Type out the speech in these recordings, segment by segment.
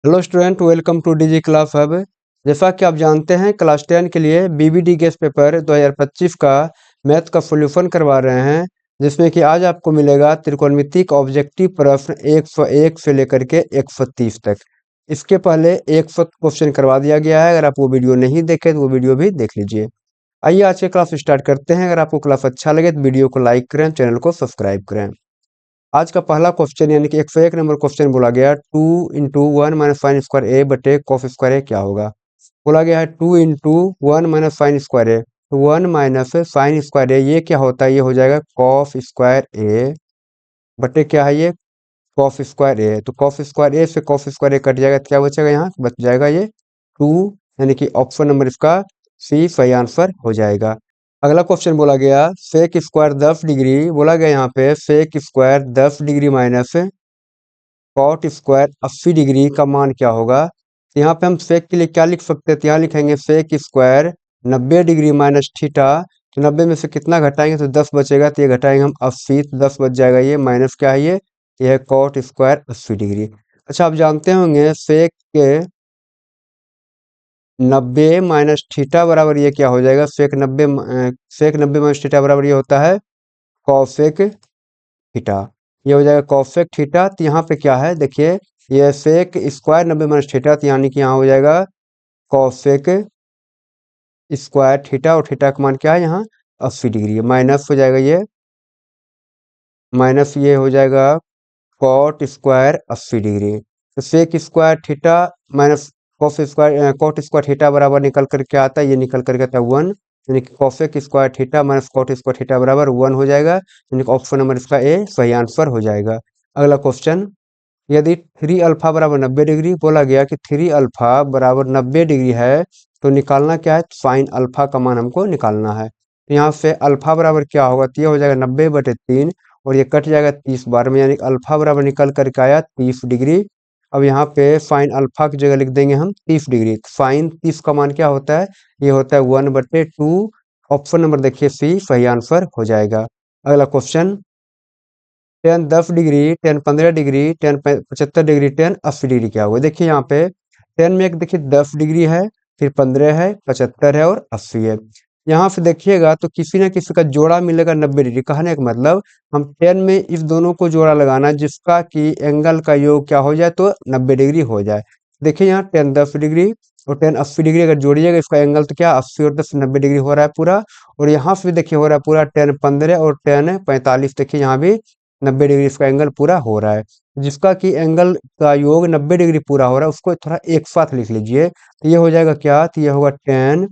Hello student, welcome to DG class hub. जैसा कि आप जानते हैं, क्लास 10 के लिए बीबीडी गेस पेपर 2025 का मैथ का सॉल्यूशन करवा रहे हैं, जिसमें कि आज आपको मिलेगा त्रिकोणमिति का ऑब्जेक्टिव प्रश्न 101 से लेकर के 130 तक। इसके पहले 100 क्वेश्चन करवा दिया गया है। अगर आप वो वीडियो नहीं देखे तो वो वीडियो भी देख लीजिए। आइए आज के क्लास स्टार्ट करते हैं। अगर आपको क्लास अच्छा लगे तो वीडियो को लाइक करें, चैनल को सब्सक्राइब करें। आज का पहला क्वेश्चन यानी कि 101 नंबर क्वेश्चन बोला गया 2 इंटू 1 माइनस साइन स्क्वायर ए बटे कॉस स्क्वायर ए क्या होगा। बोला गया है 2 इंटू 1 माइनस साइन स्क्वायर ए, तो 1 माइनस साइन स्क्वायर ए ये क्या होता है, ये हो जाएगा कॉस स्क्वायर ए बटे क्या है ये कॉस स्क्वायर ए। तो कॉस स्क्वायर ए से कॉस स्क्वायर ए कट जाएगा तो क्या बचेगा, यहाँ बच जाएगा ये 2, यानी कि ऑप्शन नंबर इसका सी सही आंसर हो जाएगा। अगला क्वेश्चन बोला गया सेक स्क्वायर 10 डिग्री, बोला गया यहाँ पे sec square 10 degree minus cot square 80 degree का मान क्या होगा। तो यहाँ पे हम सेक के लिए क्या लिख सकते हैं, तो यहाँ लिखेंगे sec square 90 degree minus theta. तो 90 में से कितना घटाएंगे तो 10 बचेगा, तो ये घटाएंगे हम 80, तो 10 बच जाएगा। ये माइनस क्या है, ये है कॉट स्क्वायर 80 डिग्री। अच्छा, आप जानते होंगे सेक के 90 माइनस थीटा बराबर ये क्या हो जाएगा, सेक 90 माइनस थीटा बराबर ये होता है कॉसेक थीटा। ये हो जाएगा कॉसेक थीटा। तो यहाँ पे क्या है देखिए, ये सेक स्क्वायर 90 माइनस थीटा, तो यानी कि यहाँ हो जाएगा कॉसेक स्क्वायर थीटा, और थीटा का मान क्या है यहाँ 80 डिग्री है। माइनस हो जाएगा ये, माइनस ये हो जाएगा कॉट स्क्वायर 80 डिग्री। तो sec square theta minus cot square theta बराबर निकल कर क्या आता है, ये निकल करके आता है 1, यानी कि cosec square theta minus cot square theta बराबर 1 हो जाएगा, यानी कि ऑप्शन नंबर इसका ए सही आंसर हो जाएगा। अगला क्वेश्चन, यदि 3 अल्फा बराबर 90 डिग्री, बोला गया कि 3 अल्फा बराबर 90 डिग्री है तो निकालना क्या है, साइन अल्फा का मान हमको निकालना है। तो यहाँ से अल्फा बराबर क्या होगा, तो ये हो जाएगा 90/3, और ये कट जाएगा 30 बार में, यानी अल्फा बराबर निकल करके आया 30 डिग्री। अब यहाँ पे साइन अल्फा की जगह लिख देंगे हम 30 डिग्री। साइन 30 का मान क्या होता है, ये होता है 1/2। ऑप्शन नंबर देखिए सी सही आंसर हो जाएगा। अगला question, ten 10 degree, ten 15 degree, ten 75 degree, ten 80 degree क्या होगा। देखिए यहाँ पे टेन में एक देखिए 10 डिग्री है, फिर 15 है, 75 है और 80 है। यहाँ से देखिएगा तो किसी न किसी का जोड़ा मिलेगा 90 डिग्री। कहने का मतलब हम टेन में इस दोनों को जोड़ा लगाना जिसका कि एंगल का योग क्या हो जाए तो 90 डिग्री हो जाए। देखिए यहाँ टेन 10 डिग्री और टेन 80 डिग्री अगर जोड़िएगा इसका एंगल तो क्या 80 और 10 90 डिग्री हो रहा है पूरा। और यहाँ से भी देखिए हो रहा है पूरा टेन 15 और टेन 45, देखिए यहाँ भी 90 डिग्री इसका एंगल पूरा हो रहा है। जिसका कि एंगल का योग 90 डिग्री पूरा हो रहा है उसको थोड़ा एक साथ लिख लीजिए। तो ये हो जाएगा क्या, तो ये होगा टेन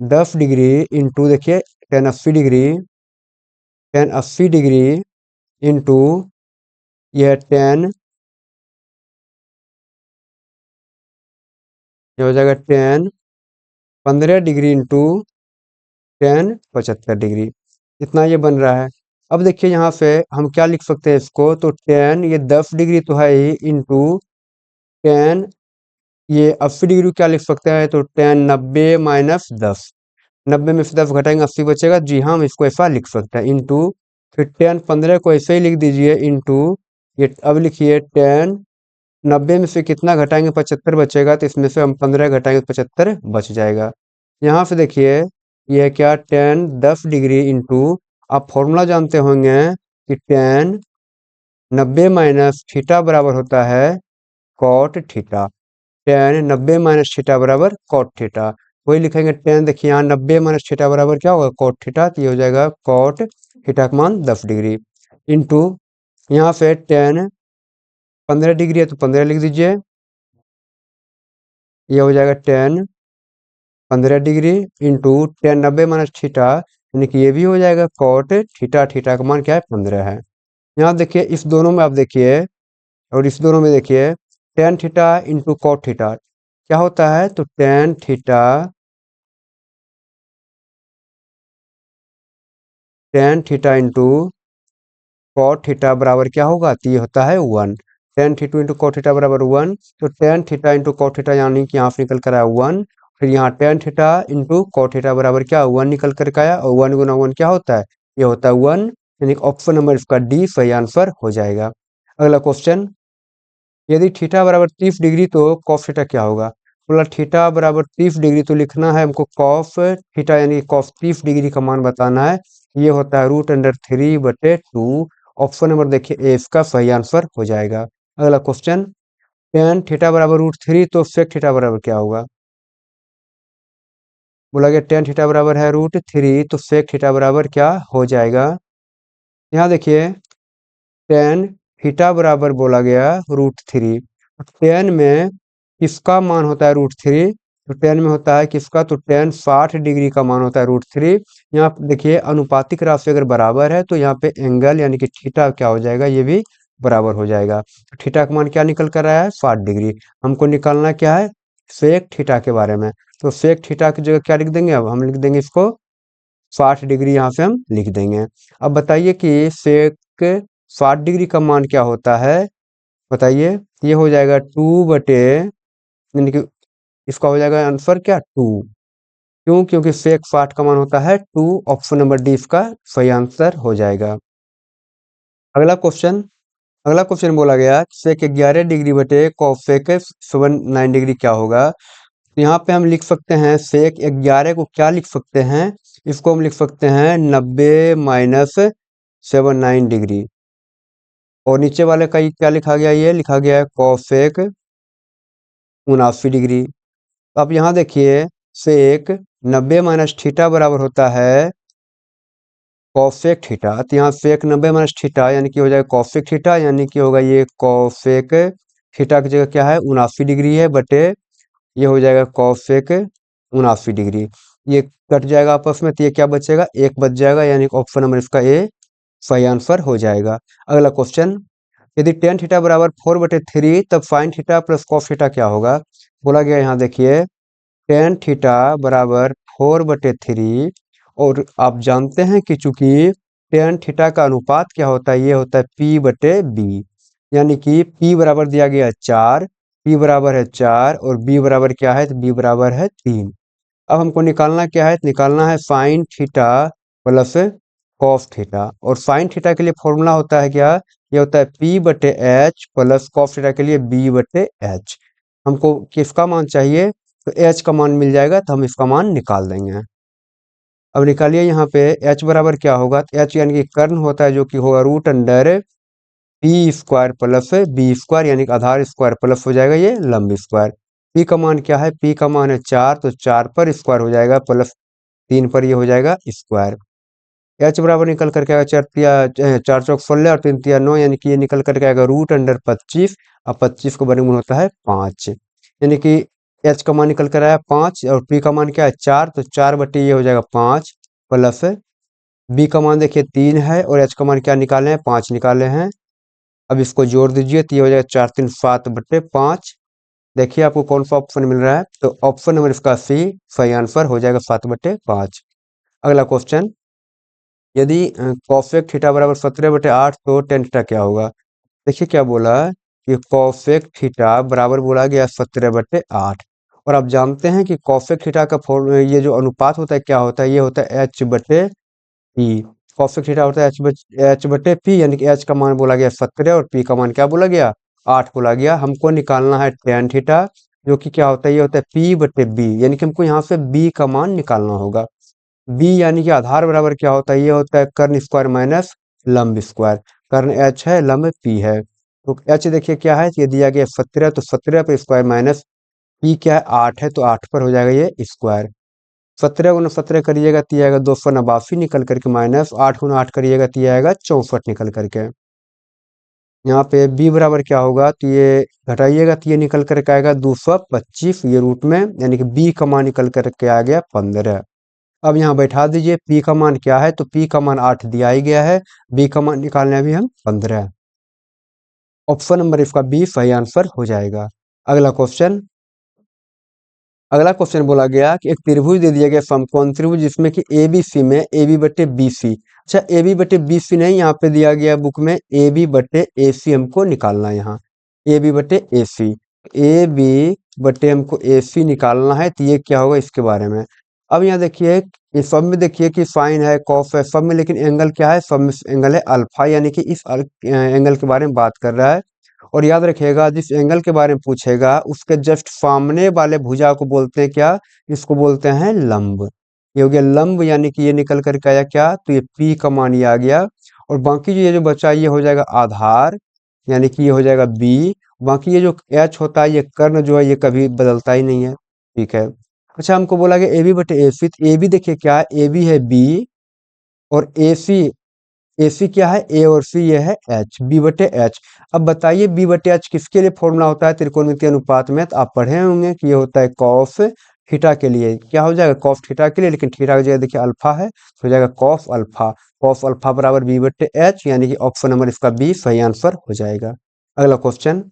10 डिग्री इंटू देखिए ten 80 degree, ten 80 degree into ये टेन, ये हो जाएगा ten 15 degree into ten 75 degree. इतना ये बन रहा है। अब देखिए यहाँ से हम क्या लिख सकते हैं इसको, तो टेन ये 10 डिग्री तो है ही इंटू टेन ये 80 डिग्री क्या लिख सकते हैं, तो टेन 90 माइनस 10, 90 में से 10 घटाएंगे 80 बचेगा। जी हाँ, हम इसको ऐसा लिख सकते हैं इंटू फिर टेन 15 को ऐसे ही लिख दीजिए इंटू ये, अब लिखिए टेन 90 में से कितना घटाएंगे 75 बचेगा, तो इसमें से हम 15 घटाएंगे 75 बच जाएगा। यहाँ से देखिए ये है क्या, टेन 10 डिग्री इंटू, आप फॉर्मूला जानते होंगे कि टेन 90 माइनस थीटा बराबर होता है cot theta. Tan 90 minus theta बराबर कॉट थीटा, वही लिखेंगे टेन, देखिए यहाँ 90 माइनस थीटा बराबर क्या होगा कॉट थीटा, तो ये हो जाएगा कॉट थीटा का मान 10 डिग्री इंटू यहाँ से टेन 15 डिग्री है तो 15 लिख दीजिए, ये हो जाएगा ten 15 degree into ten 90 minus theta, यानी कि ये भी हो जाएगा कॉट थीटा, थीटा का मान क्या है 15 है। यहाँ देखिए इस दोनों में आप देखिए और इस दोनों में देखिए tan theta into cot theta क्या होता है, तो tan theta into cot theta बराबर क्या होगा, तो ये होता है 1। Tan theta into cot theta बराबर 1, तो tan theta into cot theta यानी कि यहाँ से निकल कर आया 1, फिर यहाँ tan theta into cot theta बराबर क्या 1 निकल कर आया, और 1 गुना 1 क्या होता है, ये होता है 1, यानी ऑप्शन नंबर इसका डी सही आंसर हो जाएगा। अगला क्वेश्चन, यदि थीटा बराबर 30 डिग्री तो कॉस थीटा क्या होगा? बोला थीटा बराबर 30 डिग्री तो लिखना है हमको कॉस थीटा यानी कॉस 30 डिग्री का मान बताना है। ये होता है √3/2। ऑप्शन नंबर देखिए ए इसका सही आंसर हो जाएगा। अगला क्वेश्चन, टेन थीटा बराबर √3 तो सेक थीटा बराबर क्या होगा? बोला गया टेन थीटा बराबर है √3 तो सेक थीटा बराबर क्या हो जाएगा? यहाँ देखिए टेन थीटा बराबर बोला गया √3। टेन में किसका मान होता है √3? तो टेन में होता है किसका? तो टेन 60 डिग्री का मान होता है √3। यहाँ पे देखिए अनुपातिक राशि अगर बराबर है तो यहाँ पे एंगल यानी कि थीटा क्या हो जाएगा? ये भी बराबर हो जाएगा। थीटा का मान क्या निकल कर आया है? 60 डिग्री। हमको निकालना क्या है? सेक थीटा के बारे में। तो सेक थीटा की जगह क्या लिख देंगे? अब हम लिख देंगे इसको 60 डिग्री, यहाँ पे हम लिख देंगे। अब बताइए कि सेक 60 डिग्री का मान क्या होता है? बताइए। ये हो जाएगा 2 यानी कि इसका हो जाएगा आंसर क्या? 2। क्यों? क्योंकि सेक 60 का मान होता है 2। ऑप्शन नंबर डी इसका सही आंसर हो जाएगा। अगला क्वेश्चन, अगला क्वेश्चन बोला गया सेक 11 डिग्री बटे कॉसेक 79 डिग्री क्या होगा? तो यहाँ पे हम लिख सकते हैं सेक 11 को क्या लिख सकते हैं? इसको हम लिख सकते हैं 90 माइनस 79 डिग्री। और नीचे वाले का ये क्या लिखा गया? ये लिखा गया है कॉसेक 79 डिग्री। अब यहाँ देखिए सेक 90 माइनस थीटा बराबर होता है कॉसेक थीटा। तो यहाँ सेक 90 माइनस थीटा यानी कि हो जाएगा कॉसेक थीटा, यानी कि होगा ये कॉसेक थीटा की जगह क्या है? 79 डिग्री है बटे ये हो जाएगा कॉसेक 79 डिग्री। ये कट जाएगा आपस में तो ये क्या बचेगा? एक बच जाएगा, यानी ऑप्शन नंबर इसका ए सही आंसर हो जाएगा। अगला क्वेश्चन, यदि टेन थीटा बराबर 4/3 तब sine theta plus cos theta क्या होगा? बोला गया यहाँ देखिए टेन थीटा बराबर 4/3 और आप जानते हैं कि चूंकि टेन थीटा का अनुपात क्या होता है? ये होता है P/B, यानी कि P बराबर दिया गया है 4, P बराबर है 4 और B बराबर क्या है? तो B बराबर है 3। अब हमको निकालना क्या है? तो निकालना है sine theta plus cos theta. और साइन थीटा के लिए फॉर्मूला होता है क्या? ये होता है P/H प्लस कॉस थीटा के लिए B/H। हमको किसका मान चाहिए? तो H का मान मिल जाएगा तो हम इसका मान निकाल देंगे। अब निकालिए यहाँ पे H बराबर क्या होगा? तो H यानी कि कर्ण होता है जो कि होगा √P² प्लस B² यानी कि आधार स्क्वायर प्लस हो जाएगा ये लंब स्क्वायर। P का मान क्या है? P का मान है 4 तो 4 पर स्क्वायर हो जाएगा प्लस 3 पर ये हो जाएगा स्क्वायर। H बराबर निकल करके आएगा 4 चौक 16 और 3 तिया 9, यानी कि ये निकल करके आएगा √25 और 25 का वर्गमूल होता है 5, यानी कि H का मान निकल कर आया 5 और P का मान क्या है? 4 तो 4 बटे ये हो जाएगा 5 प्लस B का मान देखिए 3 है और H का मान क्या निकाले हैं? 5 निकाले हैं। अब इसको जोड़ दीजिए तो ये हो जाएगा 4 3 7/5। देखिए आपको कौन सा ऑप्शन मिल रहा है? तो ऑप्शन नंबर इसका सी सही आंसर हो जाएगा 7/5। अगला क्वेश्चन, यदि कॉसेक थीटा बराबर 17/8 तो टेन थीटा क्या होगा? देखिए क्या बोला कि कॉसेक थीटा बराबर बोला गया 17/8 और आप जानते हैं कि कॉसेक थीटा का ये जो अनुपात होता है क्या होता है? ये होता है H/P। कॉसेक थीटा होता है H/P, यानी कि H का मान बोला गया 17 और P का मान क्या बोला गया? 8 बोला गया। हमको निकालना है टेन थीटा जो कि क्या होता है? ये होता है P/B, यानी कि हमको यहाँ से B का मान निकालना होगा। B यानी कि आधार बराबर क्या होता है? ये होता है कर्ण स्क्वायर माइनस लंब स्क्वायर। कर्ण H है, लंब P है। तो H देखिए क्या है? ये दिया गया 17 तो 17 पर स्क्वायर माइनस P क्या है? 8 है तो 8 पर हो जाएगा ये स्क्वायर। 17 गुना 17 करिएगा तो ये आएगा 289 निकल करके माइनस 8 गुना 8 करिएगा तो ये आएगा 64 निकल करके। यहाँ पे B बराबर क्या होगा? तो ये घटाइएगा तो ये निकल करके आएगा 225 ये रूट में, यानी कि B का मान निकल करके आ गया 15। अब यहाँ बैठा दीजिए P का मान क्या है? तो P का मान 8 दिया ही गया है, B का मान निकालने अभी हम 15। ऑप्शन नंबर इसका B सही आंसर हो जाएगा। अगला क्वेश्चन, अगला क्वेश्चन बोला गया कि एक त्रिभुज दे दिया गया समकोण त्रिभुज जिसमें कि ABC में AB/BC। अच्छा AB/BC नहीं, यहाँ पे दिया गया बुक में AB/AC हमको निकालना है। यहाँ AB/AC, AB हमको AC निकालना है तो ये क्या होगा इसके बारे में। अब यहाँ देखिए ये सब में देखिए कि साइन है कॉस है सब में, लेकिन एंगल क्या है? सब में एंगल है अल्फा, यानी कि इस एंगल के बारे में बात कर रहा है। और याद रखिएगा जिस एंगल के बारे में पूछेगा उसके जस्ट सामने वाले भुजा को बोलते हैं क्या, इसको बोलते हैं लंब। ये हो गया लंब, यानी कि ये निकल करके आया क्या, तो ये पी का मान ये आ गया। और बाकी ये जो बचा ये हो जाएगा आधार, यानी कि ये हो जाएगा बी। बाकी ये जो एच होता है ये कर्ण जो है ये कभी बदलता ही नहीं है, ठीक है। अच्छा हमको बोला गया ए बी बटे ए सी, तो ए बी देखिए क्या है, ए बी है बी और ए सी क्या है, ए और सी ये है एच, बी बटे एच। अब बताइए बी बटे एच किसके लिए फॉर्मूला होता है त्रिकोणमितीय अनुपात में, तो आप पढ़े होंगे कि ये होता है कॉस थीटा के लिए। क्या हो जाएगा, कॉस थीटा के लिए, लेकिन थीटा की जगह देखिए अल्फा है तो हो जाएगा कॉस अल्फा। कॉस अल्फा बराबर बी बटे एच, यानी कि ऑप्शन नंबर इसका बी सही आंसर हो जाएगा। अगला क्वेश्चन,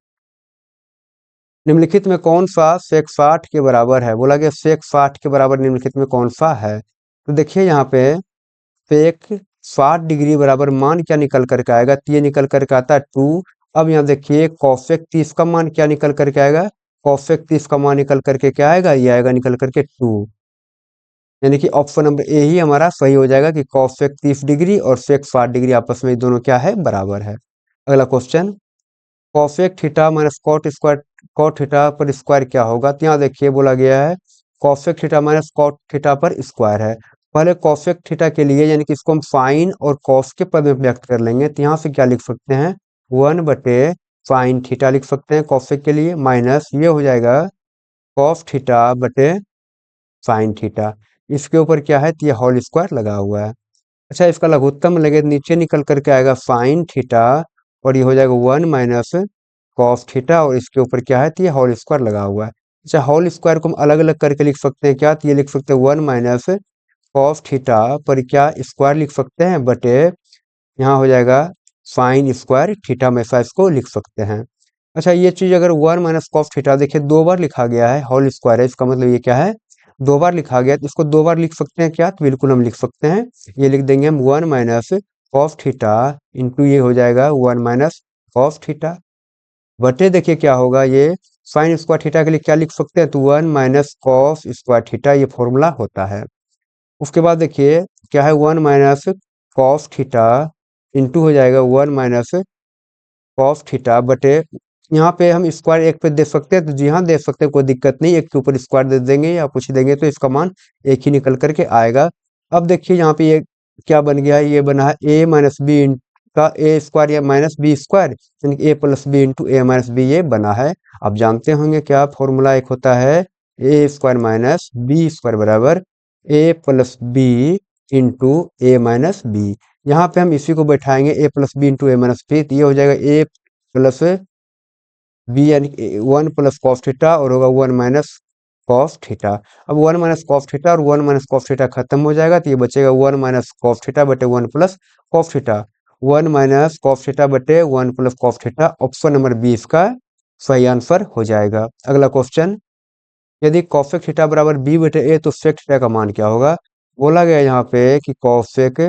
निम्नलिखित में कौन सा सेक 60 के बराबर है, बोला गया सेक 60 के बराबर निम्नलिखित में कौन सा है। तो देखिए यहाँ पे सेक 60 डिग्री बराबर मान क्या निकल करके आएगा, तो ये निकल करके आता है 2। अब यहाँ देखिए कॉसेक 30 का मान क्या निकल करके आएगा, कॉसेक 30 का मान निकल करके क्या आएगा, ये आएगा निकल करके 2। यानी कि ऑप्शन नंबर ए ही हमारा सही हो जाएगा कि कॉसेक 30 डिग्री और सेक 60 डिग्री आपस में दोनों क्या है, बराबर है। अगला question, cosec theta minus cot square, cot theta पर स्क्वायर क्या होगा, तो यहाँ देखिए बोला गया है cosec theta minus cot theta पर स्क्वायर है। पहले कॉसेक थीटा के लिए यानी कि इसको हम साइन और कॉस के पद में व्यक्त कर लेंगे, तो यहाँ से क्या लिख सकते हैं, 1 बटे साइन थीटा लिख सकते हैं कॉसेक के लिए, माइनस ये हो जाएगा कॉस थीटा बटे साइन थीटा। इसके ऊपर क्या है, तो ये होल स्क्वायर लगा हुआ है। अच्छा इसका लघुत्तम लगे तो नीचे निकल करके आएगा साइन थीटा और ये हो जाएगा 1 माइनस कॉस थीटा और इसके ऊपर क्या है, तो ये होल स्क्वायर लगा हुआ है। अच्छा होल स्क्वायर को हम अलग अलग करके लिख सकते हैं क्या, तो ये लिख सकते हैं 1 माइनस कॉस थीटा पर क्या स्क्वायर लिख सकते हैं बटे यहाँ हो जाएगा साइन स्क्वायर थीटा में ऐसा इसको लिख सकते हैं। अच्छा ये चीज अगर 1 माइनस कॉस थीटा देखिए 2 बार लिखा गया है, होल स्क्वायर है इसका मतलब ये क्या है, 2 बार लिखा गया है, तो इसको 2 बार लिख सकते हैं क्या, तो बिल्कुल हम लिख सकते हैं। ये लिख देंगे हम 1 माइनस कॉस थीटा इंटू ये हो जाएगा 1 माइनस कॉस थीटा बटे देखिए क्या होगा, ये साइन स्क्वायर थीटा के लिए क्या लिख सकते हैं, तो 1 माइनस कॉस स्क्वायर थीटा ये फॉर्मूला होता है। उसके बाद देखिए क्या है, 1 माइनस कॉस थीटा इंटू हो जाएगा 1 माइनस कॉस थीटा बटे यहाँ पे हम स्क्वायर एक पे दे सकते हैं, तो जी हाँ दे सकते हैं, कोई दिक्कत नहीं, एक के ऊपर स्क्वायर दे देंगे या कुछ देंगे तो इसका मान एक ही निकल करके आएगा। अब देखिए यहाँ पे ये क्या बन गया है, ये बना है ए माइनस बी का ए स्क्वायर या माइनस बी स्क्वायर, यानी कि ए प्लस बी इंटू ए माइनस बी ये बना है। आप जानते होंगे क्या फॉर्मूला एक होता है A square minus B square बराबर ए प्लस बी इंटू ए माइनस बी। यहाँ पे हम इसी को बैठाएंगे ए प्लस बी इंटू ए माइनस बी, तो ये हो जाएगा ए प्लस बी यानी 1 प्लस कॉस थीटा और होगा 1 माइनस कॉस थीटा। अब 1 माइनस कॉस थीटा और 1 माइनस कॉस थीटा खत्म हो जाएगा, तो ये बचेगा 1 माइनस कॉस थीटा बटे 1 plus cos theta. 1 minus cos theta बटे 1 plus cos theta, option number 20 का सही आंसर हो जाएगा। अगला क्वेश्चन, यदि कॉसेक थीटा बराबर बी बटे ए तो सेक थीटा का मान क्या होगा, बोला गया यहाँ पे कि कॉसेक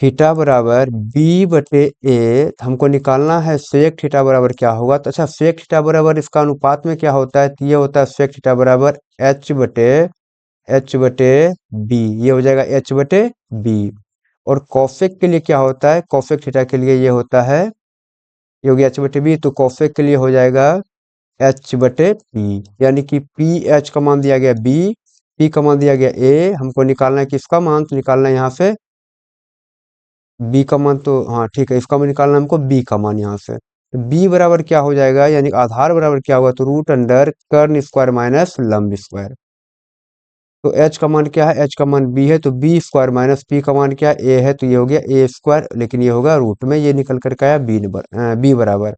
थीटा बराबर बी बटे ए, हमको निकालना है सेक थीटा बराबर क्या होगा, तो अच्छा सेक थीटा बराबर इसका अनुपात में क्या होता है, तो ये होता है सेक थीटा बराबर एच बटे बी, ये हो जाएगा एच बटे बी। और कॉसेक के लिए क्या होता है, कॉसेक थीटा के लिए ये होता है, ये हो गया एच बटे बी, तो कॉसेक के लिए हो जाएगा एच बटे पी, यानी कि पी एच का मान दिया गया बी, पी का मान दिया गया ए, हमको निकालना है किसका मान, तो निकालना है यहाँ से बी का मान, तो हाँ ठीक है इसका मान निकालना है हमको बी का मान यहाँ से। तो बी बराबर क्या हो जाएगा, यानी आधार बराबर क्या होगा, तो रूट अंडर कर्ण स्क्वायर माइनस लंब स्क्वायर। तो एच का मान क्या है, एच का मान बी है, तो बी स्क्वायर माइनस पी का मान क्या है, ए है, तो ये हो गया ए स्क्वायर, लेकिन ये होगा रूट में, ये निकल करके आया बी बराबर।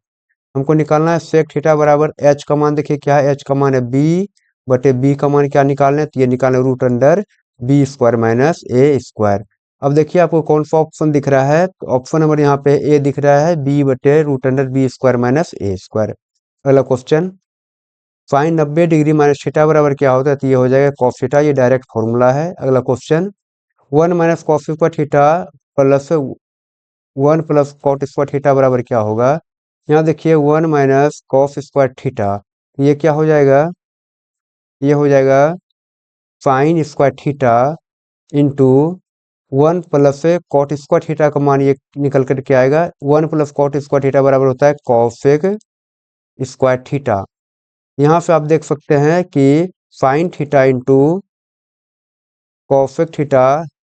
हमको निकालना है सेक थीटा बराबर एच का मान, देखिए क्या है, एच का मान है बी बटे बी का मान क्या निकालना है, तो ये निकालना root under B square minus A square. अब देखिए आपको कौन सा ऑप्शन दिख रहा है, तो ऑप्शन नंबर यहाँ पे ए दिख रहा है, बी बटे root under B square minus A square. अगला question, sine 90 degree minus theta बराबर क्या होता है, तो ये हो जाएगा कॉस थीटा, ये डायरेक्ट फॉर्मूला है। अगला question, 1 minus cos square theta plus 1 plus cot square theta बराबर क्या होगा, यहाँ देखिए 1 माइनस कॉस स्क्वायर थीटा, ये क्या हो जाएगा, ये हो जाएगा sine square theta into 1 plus cot square theta का मान ये निकल करके आएगा। 1 प्लस कॉट स्क्वायर थीटा बराबर होता है कॉसेक स्क्वायर थीटा। यहाँ से आप देख सकते हैं कि sine theta into cosec theta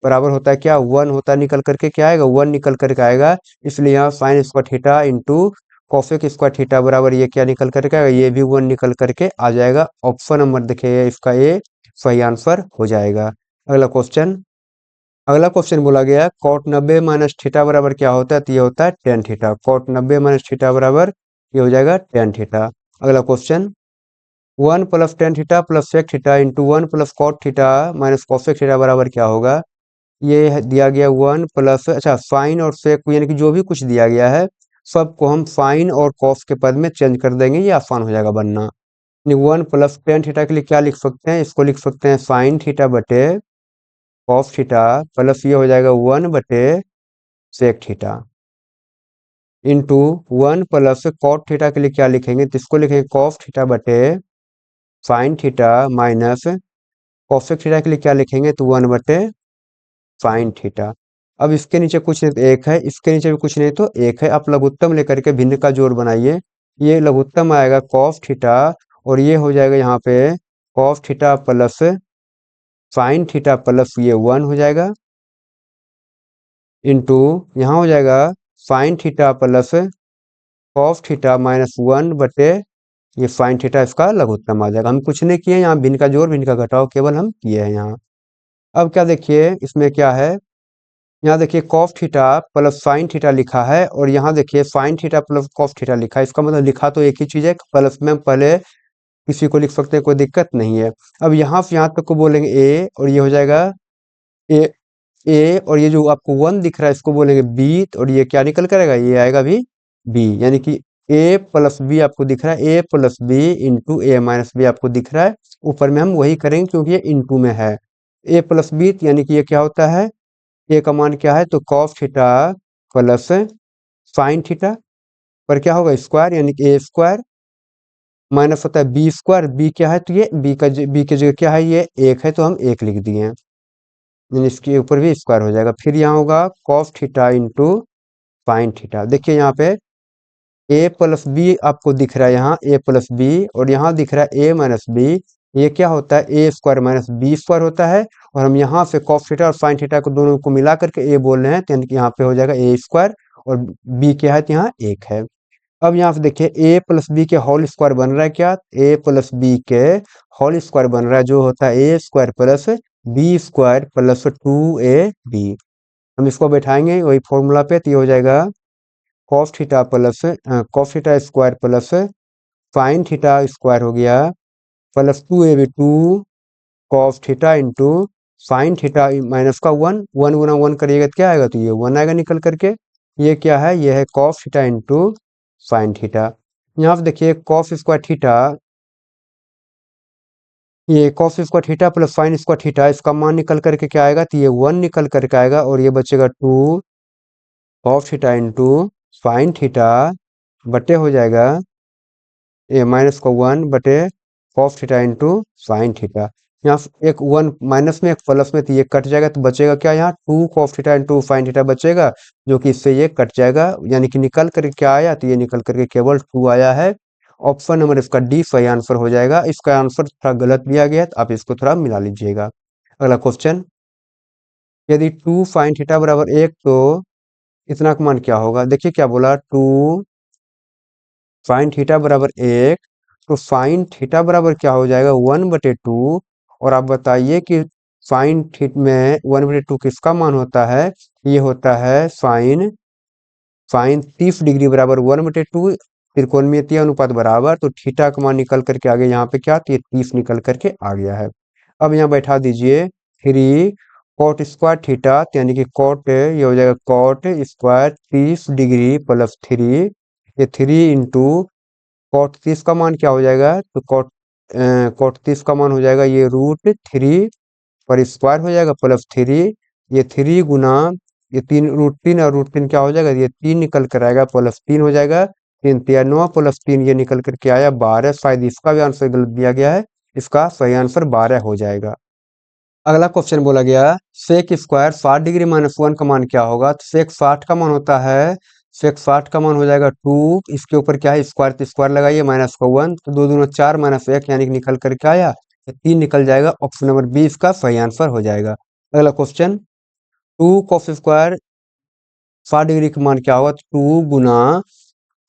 बराबर होता है क्या, 1 होता है, निकल करके क्या आएगा, 1 निकल करके आएगा। इसलिए यहाँ sign square theta into cosec square theta बराबर ये क्या निकल करके आएगा, ये भी 1 निकल करके आ जाएगा। ऑप्शन नंबर देखिए इसका ये सही आंसर हो जाएगा। अगला क्वेश्चन, अगला क्वेश्चन बोला गया कॉट 90 माइनस थीटा बराबर क्या होता है, तो ये होता है tan theta. Cot 90 minus theta बराबर ये हो जाएगा टेन थीटा। अगला question, 1 plus tan theta plus sec theta into 1 plus cot theta minus cosec theta बराबर क्या होगा। ये दिया गया 1 प्लस, अच्छा साइन और सेक यानी कि जो भी कुछ दिया गया है सबको हम साइन और कॉस के पद में चेंज कर देंगे, ये आसान हो जाएगा बनना। 1 प्लस टेन थीटा के लिए क्या लिख सकते हैं, इसको लिख सकते हैं साइन थीटा बटे कॉस थीटा प्लस ये हो जाएगा 1 बटे sec theta into 1 plus cot theta के लिए क्या लिखेंगे, तो इसको लिखेंगे कॉस थीटा बटे sine theta minus cosec theta के लिए क्या लिखेंगे, तो 1 बटे साइन थीटा। अब इसके नीचे कुछ नहीं तो एक है, इसके नीचे भी कुछ नहीं तो एक है। आप लघुत्तम लेकर के भिन्न का जोड़ बनाइए। ये लघुत्तम आएगा कॉस थीटा और ये हो जाएगा यहाँ पे cos theta plus sine theta plus ये 1 हो जाएगा इंटू यहाँ हो जाएगा sine theta plus cos theta minus 1 बटे ये साइन थीटा, इसका लघुत्तम आ जाएगा। हम कुछ नहीं किए यहाँ, भिन्न का जोड़ भिन्न का घटाव केवल हम किए हैं यहाँ। अब क्या देखिए इसमें क्या है, यहाँ देखिए cos theta plus sine theta लिखा है और यहाँ देखिए sine theta plus cos theta लिखा है। इसका मतलब लिखा तो एक ही चीज है, प्लस में पहले किसी को लिख सकते हैं, कोई दिक्कत नहीं है। अब यहाँ से यहाँ तक को बोलेंगे ए और ये हो जाएगा ए, ए और ये जो आपको 1 दिख रहा है इसको बोलेंगे बी, और ये क्या निकल करेगा, ये आएगा भी बी। यानी कि ए प्लस बी आपको दिख रहा है, ए प्लस बी इंटू ए माइनस बी आपको दिख रहा है। ऊपर में हम वही करेंगे क्योंकि ये इंटू में है। ए प्लस बी यानी कि ये क्या होता है, ए का मान क्या है, तो cos theta plus sine theta पर क्या होगा स्क्वायर, यानी कि ए स्क्वायर माइनस होता है बी स्क्वायर। बी क्या है, तो ये बी की जगह क्या है, ये एक है तो हम एक लिख दिए, यानी इसके ऊपर भी स्क्वायर हो जाएगा। फिर यहाँ होगा cos theta into sine theta. देखिए यहाँ पे ए प्लस बी आपको दिख रहा है, यहाँ ए प्लस बी और यहाँ दिख रहा है ए माइनस बी। ये क्या होता है, A square minus B square होता है। और हम यहाँ से कॉस थीटा और साइन थीटा को दोनों को मिला करके ए बोल रहे हैं, तो यानी कि यहाँ पे हो जाएगा ए स्क्वायर और बी क्या है, तो यहाँ एक है। अब यहाँ पे देखिए ए प्लस बी के होल स्क्वायर बन रहा है क्या, ए प्लस बी के होल स्क्वायर बन रहा है जो होता है A square plus B square plus 2ab। हम इसको बैठाएंगे वही फॉर्मूला पे, तो ये हो जाएगा cos theta plus cos theta square plus sine theta square हो गया plus 2ab 2 cos theta into sine theta minus का 1, 1 गुना 1 करिएगा तो क्या आएगा, तो ये 1 आएगा निकल करके। ये क्या है, ये है cos theta into sine theta. यहाँ पे देखिए कॉस स्क्वायर थीटा, ये cos square theta plus sign square theta, इसका मान निकल करके क्या आएगा, तो ये 1 निकल करके आएगा और ये बचेगा 2 cos theta into sine theta बटे हो जाएगा ए माइनस का 1 बटे cos theta into sine theta. यहाँ एक 1 माइनस में एक प्लस में, तो ये कट जाएगा तो बचेगा क्या, यहाँ 2 cos theta into sine theta बचेगा, जो कि इससे ये कट जाएगा। यानी कि निकल करके क्या आया, तो ये निकल करके केवल 2 आया है। ऑप्शन नंबर इसका डी सही आंसर हो जाएगा। इसका आंसर थोड़ा गलत दिया गया है तो आप इसको थोड़ा मिला लीजिएगा। अगला क्वेश्चन, यदि 2 साइन थीटा बराबर 1 तो इतना का मान क्या होगा। देखिए क्या बोला, 2 साइन थीटा बराबर 1, तो साइन थीटा बराबर क्या हो जाएगा, 1/2। और आप बताइए कि साइन थीटा में 1/2 किसका मान होता है, ये होता है साइन साइन 30 डिग्री बराबर 1/2 त्रिकोणमितीय अनुपात बराबर, तो थीटा का मान निकल करके आ गया यहाँ पे क्या, तो ये 30 निकल करके आ गया है। अब यहाँ बैठा दीजिए 3 कॉट स्क्वायर थीटा, यानी कि कॉट ये हो जाएगा कॉट स्क्वायर 30 डिग्री प्लस 3, ये 3 इंटू कॉट 30 का मान क्या हो जाएगा, तो कॉट 30 का मान हो जाएगा ये √3 पर स्क्वायर हो जाएगा प्लस 3, ये 3 गुना ये 3 √3 और √3 क्या हो जाएगा, ये 3 निकल कर आएगा प्लस 3 हो जाएगा, 3 3 9 प्लस 3 ये निकल करके आया 12। शायद इसका भी आंसर गलत दिया गया है, इसका सही आंसर 12 हो जाएगा। अगला क्वेश्चन बोला गया सेक स्क्वायर 60 डिग्री माइनस 1 का मान क्या होगा। तो सेक 60 का मान होता है, सेक 60 का मान हो जाएगा 2, इसके ऊपर क्या है स्क्वायर, तो स्क्वायर लगाइए माइनस का 1, तो 2 दूना 4 माइनस 1 यानी कि निकल करके आया, तो 3 निकल जाएगा। ऑप्शन नंबर 20 का सही आंसर हो जाएगा। अगला क्वेश्चन 2 कॉस स्क्वायर 60 डिग्री का मान क्या होगा। तो 2 गुना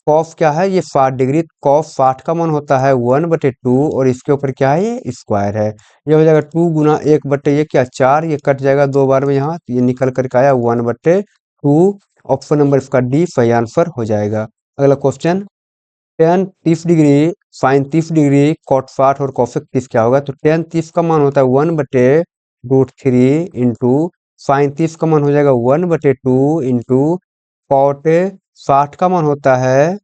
कॉस क्या है, ये 60 डिग्री, कॉस 60 का मान होता है 1/2 और इसके ऊपर क्या है, ये स्क्वायर है। ये हो जाएगा 2 गुना 1/, ये क्या 4, ये कट जाएगा 2 बार में यहाँ, तो ये निकल करके आया 1/2। ऑप्शन नंबर इसका डी सही आंसर हो जाएगा। अगला question tan 30 degree sine 30 degree cot 60 और कॉसेक 30 क्या होगा। तो टेन 30 का मान होता है 1/√3 इंटू साइन 30 का मान हो जाएगा 1/2 इंटू कॉट 60 का मान होता है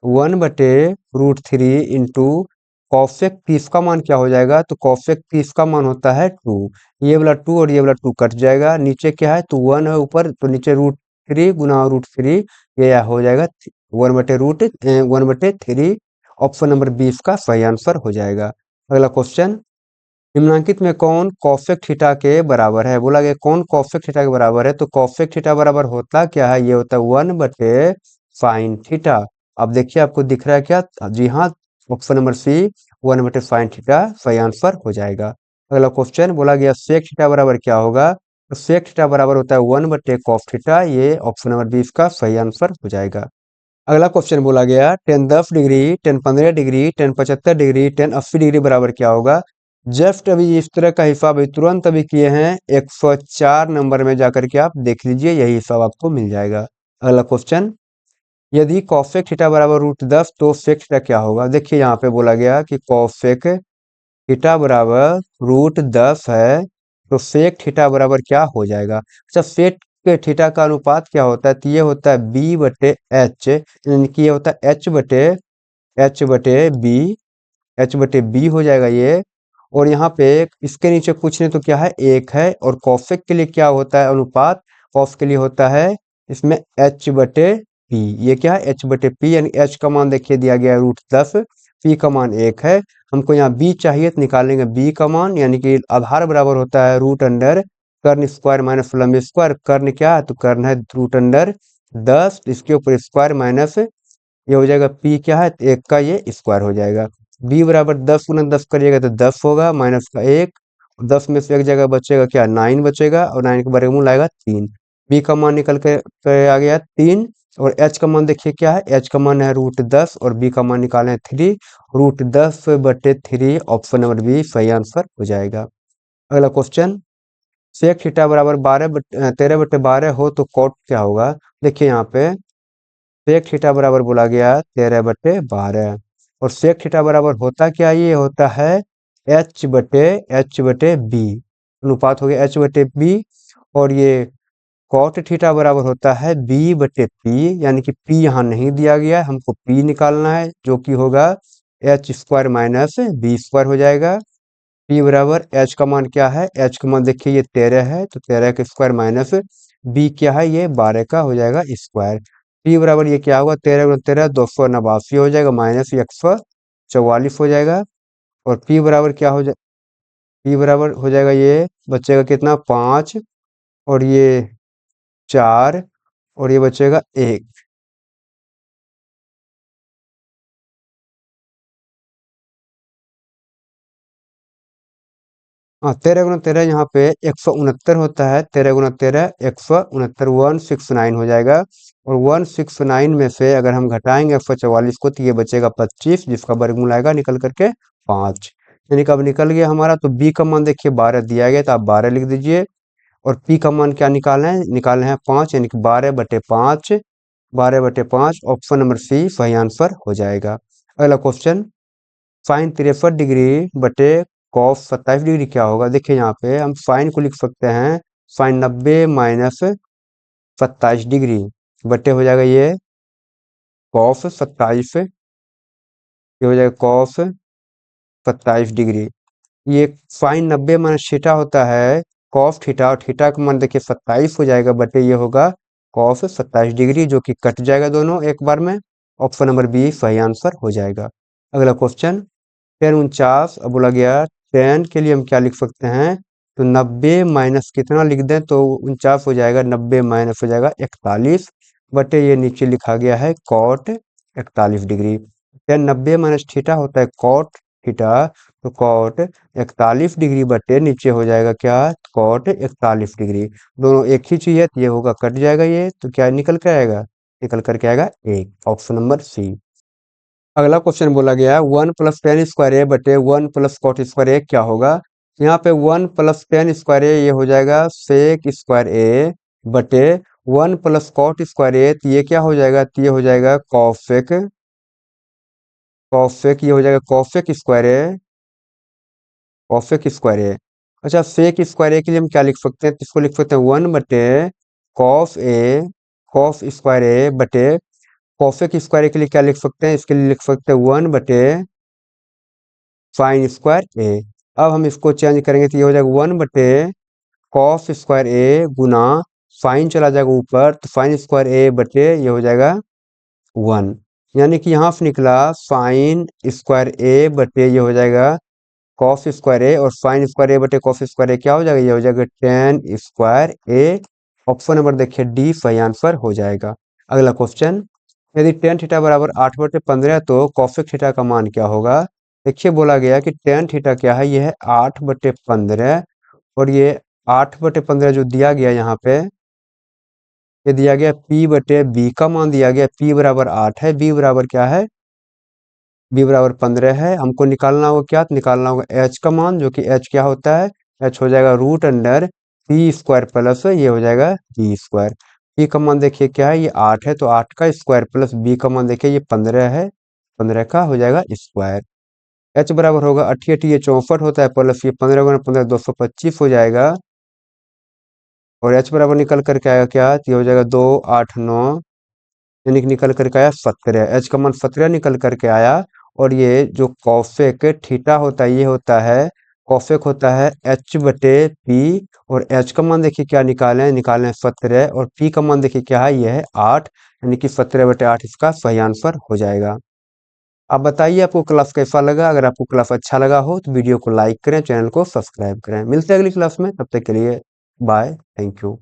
1/√3 इंटू कॉसेक 30 का मान क्या हो जाएगा। तो कॉसेक 30 का मान होता है 2, ये वाला 2 और ये वाला 2 कट जाएगा, नीचे क्या है तो 1 है ऊपर, तो नीचे √3 गुना √3, ये हो जाएगा 1/3। ऑप्शन नंबर 20 का सही आंसर हो जाएगा। अगला क्वेश्चन निम्नलिखित में कौन कॉसेक थीटा के बराबर है। बोला गया कौन कॉसेक थीटा के बराबर है। तो कॉसेक थीटा बराबर होता क्या है, ये होता है 1/साइन थीटा। अब देखिए आपको दिख रहा है क्या, जी हाँ, ऑप्शन नंबर सी 1/साइन थीटा सही आंसर हो जाएगा। अगला क्वेश्चन बोला गया सेक थीटा बराबर क्या होगा। तो सेक थीटा बराबर होता है 1/कॉस थीटा, ये ऑप्शन नंबर 20 का सही आंसर हो जाएगा। अगला क्वेश्चन बोला गया ten 10 degree, ten 15 degree, ten 75 degree, ten 80 degree बराबर क्या होगा। जस्ट अभी इस तरह का हिसाब अभी तुरंत अभी किए हैं, 104 नंबर में जाकर के आप देख लीजिए, यही हिसाब आपको मिल जाएगा। अगला क्वेश्चन यदि कॉसेक थीटा बराबर √10 तो सेक थीटा क्या होगा। देखिए यहाँ पे बोला गया कि कॉसेक थीटा बराबर √10 है, तो सेक थीटा बराबर क्या हो जाएगा। अच्छा सेक के थीटा का अनुपात क्या होता है, तो ये होता है B/H, यानी कि ये होता है H/B, H/B हो जाएगा ये। और यहाँ पे इसके नीचे कुछ नहीं तो क्या है, एक है। और कॉसेक के लिए क्या होता है अनुपात, कॉस के लिए होता है इसमें H/P, ये क्या है H/P, यानी H का मान देखिए दिया गया है √10, P का मान 1 है। हमको यहाँ B चाहिए तो निकालेंगे B का मान, यानी कि आधार बराबर होता है √अंडर कर्ण स्क्वायर माइनस लंब स्क्वायर। कर्ण क्या है, तो कर्ण है √10, इसके ऊपर स्क्वायर माइनस, ये हो जाएगा P क्या है, 1 का ये स्क्वायर हो जाएगा। B बराबर 10 गुना 10 करिएगा तो 10 होगा, माइनस का 1, 10 में से एक जगह बचेगा क्या 9 बचेगा, और 9 के वर्गमूल आएगा 3। B का मान निकल के आ गया 3। और H का मान देखिए क्या है, H का मान है √10 और B का मान निकाले 3, √10/3, ऑप्शन नंबर बी सही आंसर हो जाएगा। अगला क्वेश्चन सेक थीटा बराबर 13/12 हो तो कॉट क्या होगा। देखिए यहाँ पे सेक थीटा बराबर बोला गया 13/12, और सेक थीटा बराबर होता क्या, ये होता है H/B, अनुपात हो गया H/B। और ये कॉट थीटा बराबर होता है B/P, यानी कि P यहाँ नहीं दिया गया है, हमको P निकालना है, जो कि होगा H² माइनस B² हो जाएगा। P बराबर H का मान क्या है, H का मान देखिए ये 13 है, तो 13 का स्क्वायर माइनस B क्या है, ये 12 का हो जाएगा स्क्वायर। P बराबर ये क्या होगा, 13 गुना 13 289 हो जाएगा, माइनस 144 हो जाएगा। और P बराबर क्या हो जाए, P बराबर हो जाएगा, ये बचेगा कितना 5, और ये 4, और ये बचेगा 1। हाँ 13 गुना 13 यहाँ पे 169 होता है, 13 गुना 13 169, 169 हो जाएगा। और 169 में से अगर हम घटाएंगे 144 को तो ये बचेगा 25, जिसका वर्गमूल आएगा निकल करके 5, यानी कि अब निकल गया हमारा। तो बी का मान देखिए 12 दिया गया, तो आप 12 लिख दीजिए। और पी का मान क्या निकालना है, निकालना है 5, यानी कि 12/5, 12/5, ऑप्शन नंबर सी सही आंसर हो जाएगा। अगला क्वेश्चन साइन 63 डिग्री बटे कॉस 27 डिग्री क्या होगा। देखिए यहाँ पे हम साइन को लिख सकते हैं साइन 90 माइनस 27 डिग्री, बटे हो जाएगा ये कॉस 27, ये हो जाएगा कॉस 27 डिग्री। ये साइन 90 माइनस थीटा होता है कॉस थीटा, और थीटा का मान देखिए 27 हो जाएगा, बटे ये होगा कॉस 27 डिग्री, जो कि कट जाएगा दोनों एक बार में। ऑप्शन नंबर बी सही आंसर हो जाएगा। अगला क्वेश्चन टेन 49, अब बोला गया टेन के लिए हम क्या लिख सकते हैं, तो 90 माइनस कितना लिख दें तो 49 हो जाएगा, 90 माइनस हो जाएगा 41 बटे ये नीचे लिखा गया है cot 41 degree. Tan 90 minus theta होता है कॉट थीटा, तो कॉट 41 डिग्री बटे नीचे हो जाएगा क्या, कॉट 41 डिग्री। दोनों एक ही चीज है तो ये होगा कट जाएगा, ये तो क्या निकल के आएगा, निकल करके आएगा एक, ऑप्शन नंबर सी। अगला क्वेश्चन बोला गया है 1 प्लस टेन स्क्वायर ए बटे 1 प्लस कॉट स्क्वायर ए क्या होगा। यहाँ पे 1 प्लस टेन स्क्वायर ए ये हो जाएगा सेक स्क्वायर ए बटे 1 प्लस कॉट स्क्वायर ए, तो ये क्या हो जाएगा, तो ये हो जाएगा कॉसेक, कॉसेक ये हो जाएगा कॉसेक स्क्वायर ए, कॉसेक स्क्वायर ए। अच्छा सेक स्क्वायर ए के लिए हम क्या लिख सकते हैं, तो इसको लिख सकते हैं 1 बटे कॉस ए, कॉस स्क्वायर ए बटे कॉसेक स्क्वायर ए के लिए क्या लिख सकते हैं, इसके लिए लिख सकते हैं 1 बटे साइन स्क्वायर ए। अब हम इसको चेंज करेंगे तो ये हो जाएगा 1 बटे कॉस स्क्वायर ए गुना साइन चला जाएगा ऊपर, तो साइन स्क्वायर ए बटे ये हो जाएगा 1, यानी कि यहाँ से निकला साइन स्क्वायर ए बटे ये हो जाएगा कॉस स्क्वायर ए, और साइन स्क्वायर ए बटे कॉस स्क्वायर ए क्या हो जाएगा, ये हो जाएगा टेन स्क्वायर ए। ऑप्शन नंबर देखिए डी सही आंसर हो जाएगा। अगला क्वेश्चन, यदि टेन थीटा बराबर 8/15 तो कॉसेक थीटा का मान क्या होगा। देखिए बोला गया कि टेन थीटा क्या है, ये है 8/15, और ये 8/15 जो दिया गया यहाँ पे, ये दिया गया p बटे b का मान दिया गया, p बराबर 8 है, b बराबर क्या है, b बराबर 15 है। हमको निकालना होगा क्या, तो निकालना होगा h का मान, जो कि h क्या होता है, h हो जाएगा root under p square plus ये हो जाएगा b स्क्वायर। p का मान देखिए क्या है, ये 8 है, तो 8 का स्क्वायर प्लस b का मान देखिए ये 15 है, 15 का हो जाएगा स्क्वायर। h बराबर होगा 88, ये 64 होता है, प्लस ये 15 गुना 15 225 हो जाएगा, और h बराबर निकल करके आएगा क्या, तो ये हो जाएगा 289, यानी कि निकल करके आया 17, h का मान 17 निकल करके आया। और ये जो कॉसेक थीटा होता है, ये होता है कॉसेक होता है h बटे p, और h का मान देखिए क्या निकालें, निकालें 17, और p का मान देखिए क्या है, ये है 8, यानी कि 17/8 इसका सही आंसर हो जाएगा। आप बताइए आपको क्लास कैसा लगा, अगर आपको क्लास अच्छा लगा हो तो वीडियो को लाइक करें, चैनल को सब्सक्राइब करें। मिलते हैं अगली क्लास में, तब तक के लिए बाय, थैंक यू।